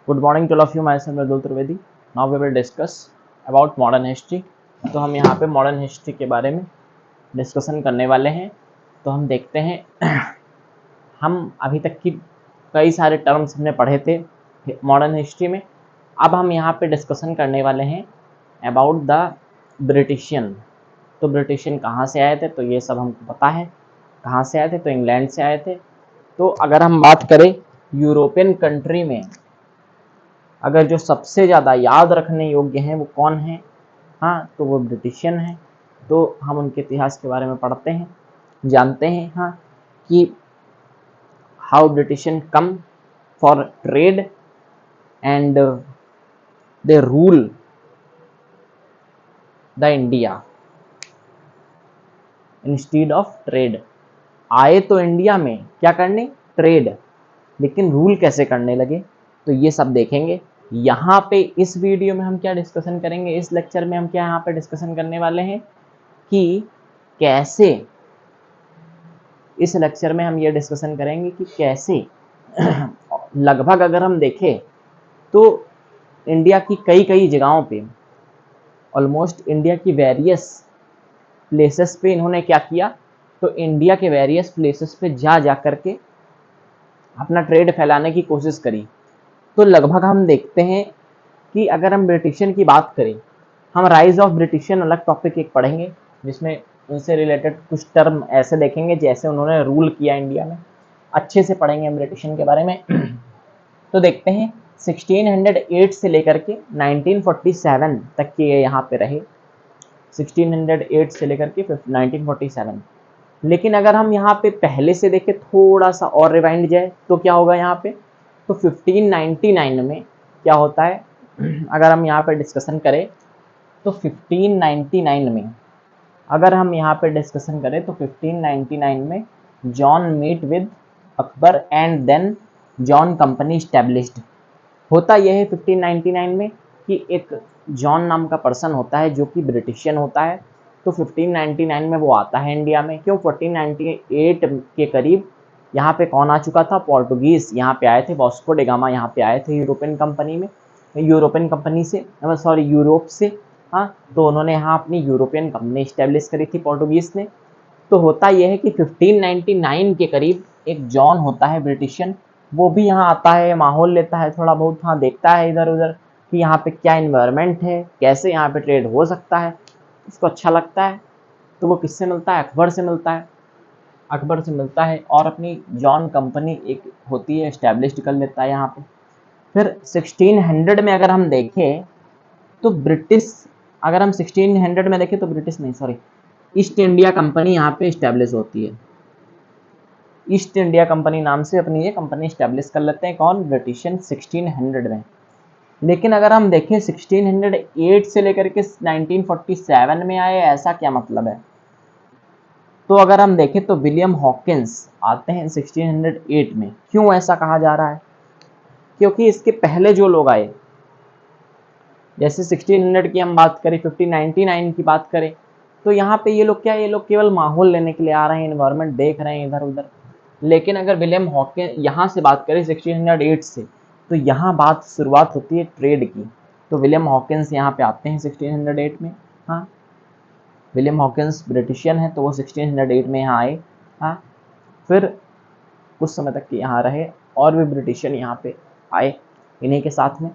Good morning to all of you. Myself Mridul Trivedi. Now we will discuss about modern history. तो हम यहाँ पे modern history के बारे में डिस्कशन करने वाले हैं। तो हम देखते हैं हम अभी तक की कई सारे टर्म्स हमने पढ़े थे मॉडर्न हिस्ट्री में। अब हम यहाँ पे डिस्कशन करने वाले हैं अबाउट द ब्रिटिशियन। तो ब्रिटिशियन कहाँ से आए थे, तो ये सब हमको पता है। कहाँ से आए थे, तो इंग्लैंड से आए थे। तो अगर हम बात करें यूरोपियन कंट्री में, अगर जो सबसे ज़्यादा याद रखने योग्य हैं वो कौन है, हाँ, तो वो ब्रिटिशियन है। तो हम उनके इतिहास के बारे में पढ़ते हैं, जानते हैं, हाँ, कि how Britishian come for trade and they rule the India instead of trade. आए तो इंडिया में क्या करने, ट्रेड, लेकिन रूल कैसे करने लगे, तो ये सब देखेंगे यहाँ पे। इस वीडियो में हम क्या डिस्कशन करेंगे, इस लेक्चर में हम क्या यहाँ पे डिस्कशन करने वाले हैं कि कैसे, इस लेक्चर में हम ये डिस्कशन करेंगे कि कैसे लगभग अगर हम देखें तो इंडिया की कई कई जगहों पे, ऑलमोस्ट इंडिया की वेरियस प्लेसेस पे इन्होंने क्या किया, तो इंडिया के वेरियस प्लेसेस पे जा करके अपना ट्रेड फैलाने की कोशिश करी। तो लगभग हम देखते हैं कि अगर हम ब्रिटिशियन की बात करें, हम राइज ऑफ ब्रिटिशियन अलग टॉपिक एक पढ़ेंगे जिसमें उनसे रिलेटेड कुछ टर्म ऐसे देखेंगे जैसे उन्होंने रूल किया इंडिया में, अच्छे से पढ़ेंगे हम ब्रिटिशियन के बारे में। तो देखते हैं 1608 से लेकर के 1947 तक के ये यहाँ पे रहे, 1608 से लेकर के 1947। लेकिन अगर हम यहाँ पे पहले से देखें, थोड़ा सा और रिवाइंड जाए, तो क्या होगा यहाँ पे, तो 1599 में क्या होता है, अगर हम यहाँ पे डिस्कशन करें तो 1599 में, अगर हम यहाँ पे डिस्कशन करें तो 1599 में John meet with Akbar and then John company established. होता यह है 1599 में कि एक जॉन नाम का पर्सन होता है जो कि ब्रिटिशियन होता है। तो 1599 में वो आता है इंडिया में। क्यों, 1498 के करीब यहाँ पे कौन आ चुका था, पोर्टुगीज यहाँ पे आए थे, वास्को डे गामा यहाँ पे आए थे यूरोपियन कंपनी में, यूरोपियन कंपनी से, सॉरी यूरोप से, हाँ। तो उन्होंने यहाँ अपनी यूरोपियन कंपनी स्टैब्लिश करी थी पोर्टुगीज ने। तो होता यह है कि 1599 के करीब एक जॉन होता है ब्रिटिशियन, वो भी यहाँ आता है, माहौल लेता है थोड़ा बहुत, हाँ, देखता है इधर उधर कि यहाँ पे क्या इन्वायरमेंट है, कैसे यहाँ पे ट्रेड हो सकता है, इसको अच्छा लगता है। तो वो किससे मिलता है, अकबर से मिलता है, अकबर से मिलता है और अपनी जॉन कंपनी एक होती है इस्टेब्लिश कर लेता है यहाँ पे। फिर 1600 में अगर हम देखें तो ब्रिटिश, अगर हम 1600 में देखें तो ब्रिटिश नहीं, सॉरी, ईस्ट इंडिया कंपनी यहाँ पे इस्टेब्लिश होती है। ईस्ट इंडिया कंपनी नाम से अपनी ये कंपनी इस्टेब्लिश कर लेते हैं, कौन, ब्रिटिशियन, 1600 में। लेकिन अगर हम देखें 1608 से लेकर के 1947 में आए, ऐसा क्या मतलब है, तो अगर हम देखें तो विलियम हॉकिंस आते हैं 1608 में। क्यों ऐसा कहा जा रहा है, क्योंकि इसके पहले जो लोग आए, जैसे 1600 की हम बात करें, 1599 की बात करें, तो यहाँ पे ये लोग क्या, ये लोग केवल माहौल लेने के लिए आ रहे हैं, इन्वायरमेंट देख रहे हैं इधर उधर। लेकिन अगर विलियम हॉकिंस यहाँ से बात करें 1608 से, तो यहाँ बात शुरुआत होती है ट्रेड की। तो विलियम हॉकिंस यहाँ पे आते हैं 1608 में, हाँ। विलियम हॉकिंस ब्रिटिशियन है तो वो 1608 में यहाँ आए, हाँ। फिर कुछ समय तक यहाँ रहे और भी ब्रिटिशियन यहाँ पे आए इन्हीं के साथ में।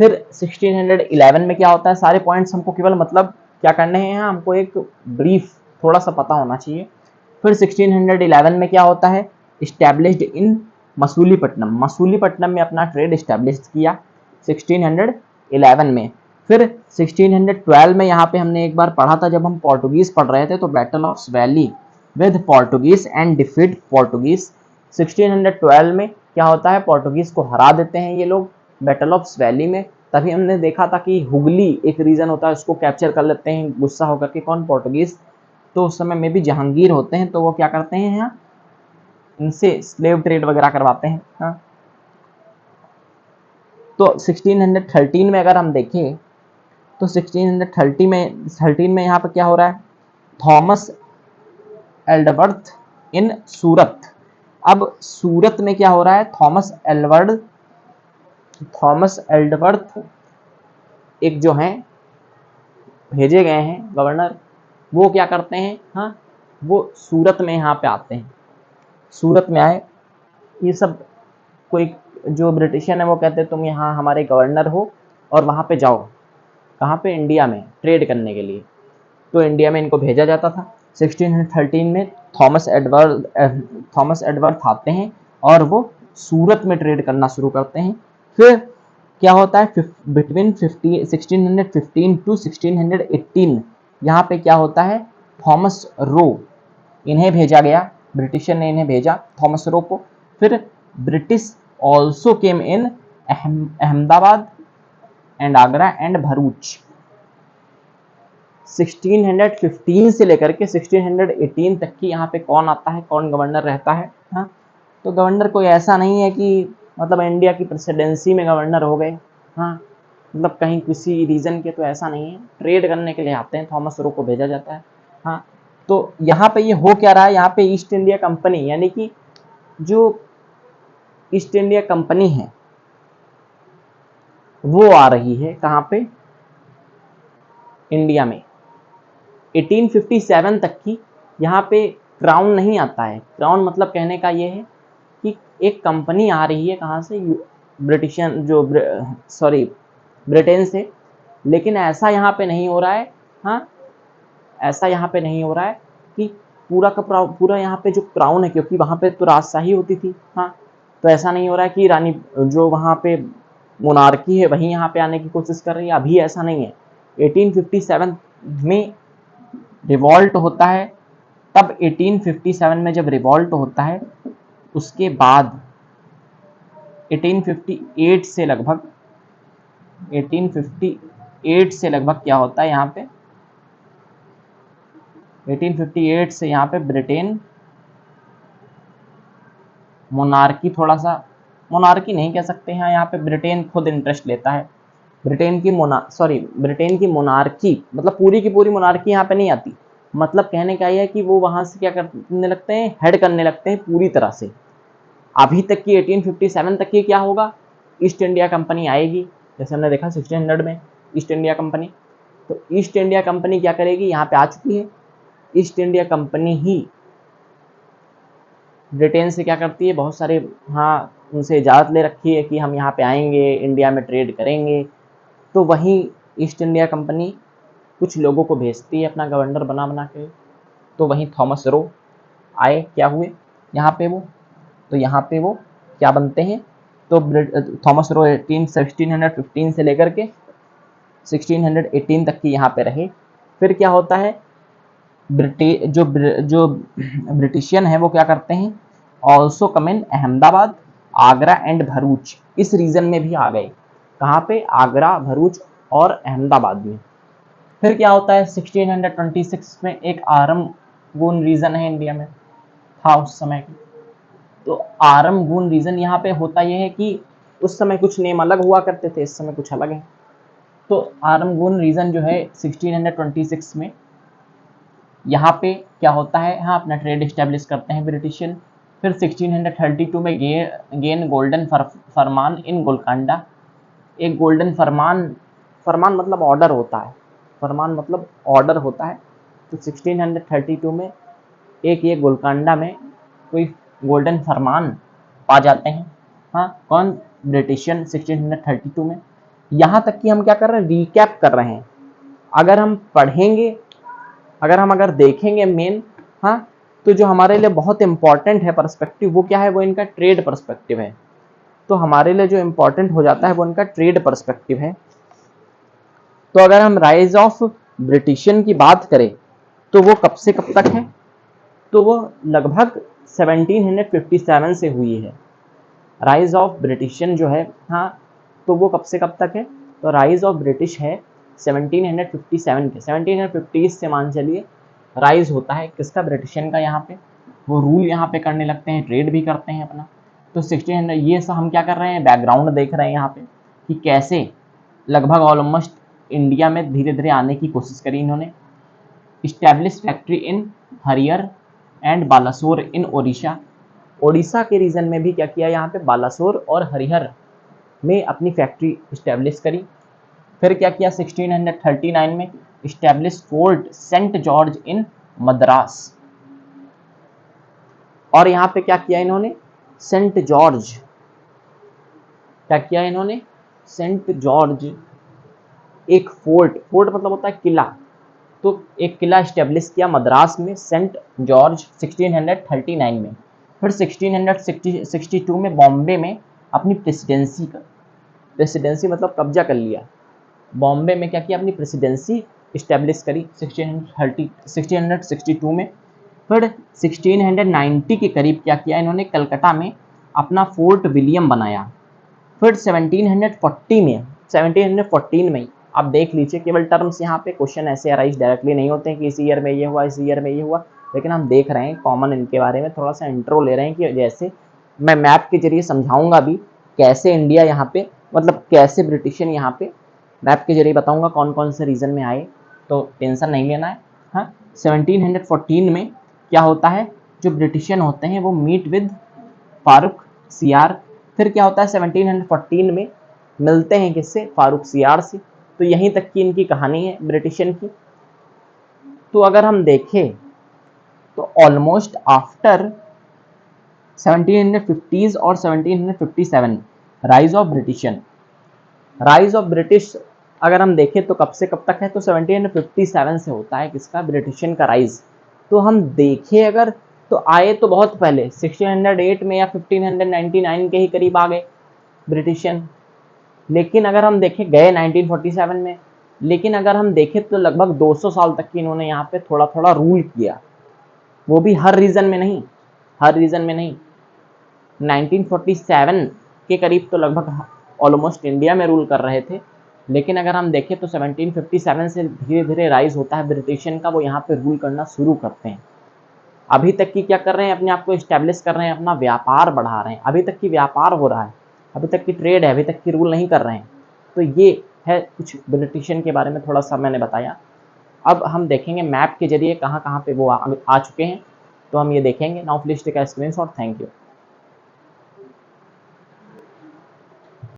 फिर 1611 में क्या होता है, सारे पॉइंट्स हमको केवल मतलब क्या करने हैं, हमको एक ब्रीफ थोड़ा सा पता होना चाहिए। फिर 1611 में क्या होता है, इस्टेब्लिश्ड इन मसूलीपट्टनम, मसूलीपट्टनम में अपना ट्रेड इस्टेब्लिश किया 1611 में। फिर 1612 में यहाँ पे हमने एक बार पढ़ा था जब हम पोर्टुगीज पढ़ रहे थे, तो battle of valley with Portuguese and defeat Portuguese. 1612 में क्या होता है, पोर्टुगीज को हरा देते हैं ये लोग बैटल ऑफ वैली में। तभी हमने देखा था कि हुगली एक रीजन होता है, उसको कैप्चर कर लेते हैं गुस्सा होकर के, कौन, पोर्टुगीज। तो उस समय में भी जहांगीर होते हैं, तो वो क्या करते हैं यहाँ, इनसे स्लेव ट्रेड वगैरह करवाते हैं, हाँ। तो 1613 में अगर हम देखें तो 1613 में यहाँ पे क्या हो रहा है, थॉमस एल्डवर्थ इन सूरत। अब सूरत में क्या हो रहा है, थॉमस एल्वर्ड थॉमस एल्डवर्थ एक जो हैं भेजे गए हैं गवर्नर, वो क्या करते हैं, हाँ वो सूरत में यहाँ पे आते हैं, सूरत में आए। ये सब कोई जो ब्रिटिशियन है वो कहते हैं तुम यहाँ हमारे गवर्नर हो और वहाँ पे जाओ, कहाँ पे, इंडिया में ट्रेड करने के लिए। तो इंडिया में इनको भेजा जाता था। 1613 में थॉमस एडवर्थ आते हैं और वो सूरत में ट्रेड करना शुरू करते हैं। फिर क्या होता है, बिटवीन 1615 टू 1618 यहाँ पे क्या होता है, थॉमस रो, इन्हें भेजा गया, ब्रिटिशर ने इन्हें भेजा थॉमस रो को। फिर British also came in Ahmedabad and Agra and Bharuch. 1615 से लेकर के 1618 तक की यहाँ पे कौन आता है, कौन गवर्नर रहता है, हाँ तो गवर्नर कोई ऐसा नहीं है कि मतलब इंडिया की प्रेसिडेंसी में गवर्नर हो गए, हाँ मतलब कहीं किसी रीजन के, तो ऐसा नहीं है, ट्रेड करने के लिए आते हैं, थॉमस रो को भेजा जाता है। हाँ तो यहाँ पे ये हो क्या रहा है, यहाँ पे ईस्ट इंडिया कंपनी यानी कि जो ईस्ट इंडिया कंपनी है वो आ रही है कहाँ पे, इंडिया में। 1857 तक की यहाँ पे क्राउन नहीं आता है। क्राउन मतलब कहने का ये है कि एक कंपनी आ रही है कहाँ से, ब्रिटिशियन जो ब्रिटेन से, लेकिन ऐसा यहाँ पे नहीं हो रहा है, हाँ ऐसा यहाँ पे नहीं हो रहा है कि पूरा का पूरा यहाँ पे जो क्राउन है, क्योंकि वहाँ पे तो राजशाही होती थी, हाँ तो ऐसा नहीं हो रहा है कि रानी जो वहाँ पे मोनार्की है वही यहाँ पे आने की कोशिश कर रही है, अभी ऐसा नहीं है। 1857 में रिवॉल्ट होता है, तब 1857 में जब रिवॉल्ट होता है उसके बाद 1858 से लगभग 1858 से लगभग क्या होता है यहाँ पे, 1858 से यहाँ पे ब्रिटेन मोनार्की, थोड़ा सा मोनार्की नहीं कह सकते हैं, यहाँ पे ब्रिटेन खुद इंटरेस्ट लेता है। ब्रिटेन की मोनार्की मतलब पूरी की पूरी मोनार्की यहाँ पे नहीं आती, मतलब कहने का यह है कि वो वहाँ से क्या करने लगते हैं, हेड करने लगते हैं पूरी तरह से। अभी तक की 1857 तक की क्या होगा, ईस्ट इंडिया कंपनी आएगी, जैसे हमने देखा 1600 में ईस्ट इंडिया कंपनी। तो ईस्ट इंडिया कंपनी क्या करेगी, यहाँ पे आ चुकी है। ईस्ट इंडिया कंपनी ही ब्रिटेन से क्या करती है, बहुत सारे, हाँ उनसे इजाज़त ले रखी है कि हम यहाँ पे आएंगे, इंडिया में ट्रेड करेंगे। तो वहीं ईस्ट इंडिया कंपनी कुछ लोगों को भेजती है अपना गवर्नर बना के। तो वहीं थॉमस रो आए, क्या हुए यहाँ पे वो, तो यहाँ पे वो क्या बनते हैं, तो थॉमस रो 1615 से लेकर के 1618 तक की यहाँ पे रहे। फिर क्या होता है, जो ब्रिटिशियन है वो क्या करते हैं, also come in Ahmedabad, Agra and Bharuch, इस रीजन में भी आ गए, कहाँ पे, आगरा, भरूच और अहमदाबाद में। फिर क्या होता है, 1626 में एक आरमगून रीजन है इंडिया में, था उस समय की। तो आरमगून रीजन यहाँ पे होता यह है कि उस समय कुछ नेम अलग हुआ करते थे, इस समय कुछ अलग है। तो आरमगून रीजन जो है 1626 में यहाँ पे क्या होता है, हाँ अपना ट्रेड इस्टेब्लिश करते हैं ब्रिटिशियन। फिर 1632 में गेन गोल्डन फरमान इन गोलकांडा, एक गोल्डन फरमान मतलब ऑर्डर होता है, फरमान मतलब ऑर्डर होता है। तो 1632 में एक ये गोलकांडा में कोई गोल्डन फरमान पा जाते हैं, हाँ कौन, ब्रिटिशियन 1632 में। यहाँ तक कि हम क्या कर रहे हैं, रिकैप कर रहे हैं। अगर हम पढ़ेंगे, अगर देखेंगे मेन, हाँ तो जो हमारे लिए बहुत इंपॉर्टेंट है पर्सपेक्टिव, वो क्या है, वो इनका ट्रेड पर्सपेक्टिव है। तो हमारे लिए जो इंपॉर्टेंट हो जाता है वो इनका ट्रेड पर्सपेक्टिव है। तो अगर हम राइज ऑफ ब्रिटिशियन की बात करें तो वो कब से कब तक है, तो वो लगभग 1757 से हुई है। राइज ऑफ ब्रिटिशियन जो है, हाँ तो वो कब से कब तक है, तो राइज ऑफ ब्रिटिश है 1757 के, 1750 से मान चलिए राइज होता है किसका, ब्रिटिशियन का। यहाँ पे वो रूल यहाँ पे करने लगते हैं, ट्रेड भी करते हैं अपना। तो 1600, ये सब हम क्या कर रहे हैं, बैकग्राउंड देख रहे हैं यहाँ पे कि कैसे लगभग ऑलमोस्ट इंडिया में धीरे धीरे आने की कोशिश करी इन्होंने। इस्टेब्लिश फैक्ट्री इन हरियर एंड बालासोर इन ओडिशा, ओडिशा के रीजन में भी क्या किया, यहाँ पे बालासोर और हरिहर में अपनी फैक्ट्री इस्टेब्लिश करी। फिर क्या किया, 1639 में इस्टेब्लिश फोर्ट सेंट जॉर्ज इन मद्रास। और यहाँ पे क्या किया इन्होंने, सेंट जॉर्ज, क्या किया इन्होंने, सेंट जॉर्ज, एक फोर्ट, फोर्ट मतलब होता है किला, तो एक किला इस्टेब्लिश किया मद्रास में, सेंट जॉर्ज 1639 में। फिर 1662 में बॉम्बे में अपनी प्रेसिडेंसी का, प्रेसिडेंसी मतलब कब्जा कर लिया, बॉम्बे में क्या किया, अपनी प्रेसिडेंसी इस्टेब्लिश करी 1662 में। फिर 1690 के करीब क्या किया इन्होंने, कलकत्ता में अपना फोर्ट विलियम बनाया। फिर 1714 में आप देख लीजिए, केवल टर्म्स यहाँ पे क्वेश्चन ऐसे अराइज डायरेक्टली नहीं होते हैं कि इसी ईयर में ये हुआ, इसी ईयर में ये हुआ, लेकिन हम देख रहे हैं कॉमन इनके बारे में थोड़ा सा इंट्रो ले रहे हैं कि जैसे मैं मैप के जरिए समझाऊंगा भी कैसे इंडिया यहाँ पे, मतलब कैसे ब्रिटिशन यहाँ पे मैप के जरिए बताऊंगा कौन कौन से रीजन में आए, तो टेंशन नहीं लेना है। हाँ, 1714 में क्या होता है, जो ब्रिटिशियन होते हैं वो मीट विद फारूक सियार। फिर क्या होता है 1714 में मिलते हैं किससे, फारूक सियार से। तो यहीं तक की इनकी कहानी है ब्रिटिशियन की। तो अगर हम देखें तो ऑलमोस्ट आफ्टर 1750s और 1757 rise of Britishian, rise of British अगर हम देखें तो कब से कब तक है, तो 1757 से होता है किसका, ब्रिटिशियन का राइज। तो हम देखें अगर तो आए तो बहुत पहले 1608 में या 1599 के ही करीब आ गए ब्रिटिशियन, लेकिन अगर हम देखें गए 1947 में, लेकिन अगर हम देखें तो लगभग 200 साल तक की इन्होंने यहाँ पे थोड़ा थोड़ा रूल किया, वो भी हर रीजन में नहीं, हर रीजन में नहीं। 1947 के करीब तो लगभग ऑलमोस्ट इंडिया में रूल कर रहे थे, लेकिन अगर हम देखें तो 1757 से धीरे धीरे राइज होता है ब्रिटिशियन का, वो यहाँ पे रूल करना शुरू करते हैं। अभी तक की क्या कर रहे हैं, अपने आप को इस्टेब्लिश कर रहे हैं, अपना व्यापार बढ़ा रहे हैं, अभी तक की व्यापार हो रहा है, अभी तक की ट्रेड है, अभी तक की रूल नहीं कर रहे हैं। तो ये है कुछ ब्रिटिशियन के बारे में थोड़ा सा मैंने बताया। अब हम देखेंगे मैप के जरिए कहाँ कहाँ पे वो आ चुके हैं, तो हम ये देखेंगे। Now please take a screenshot. Thank you.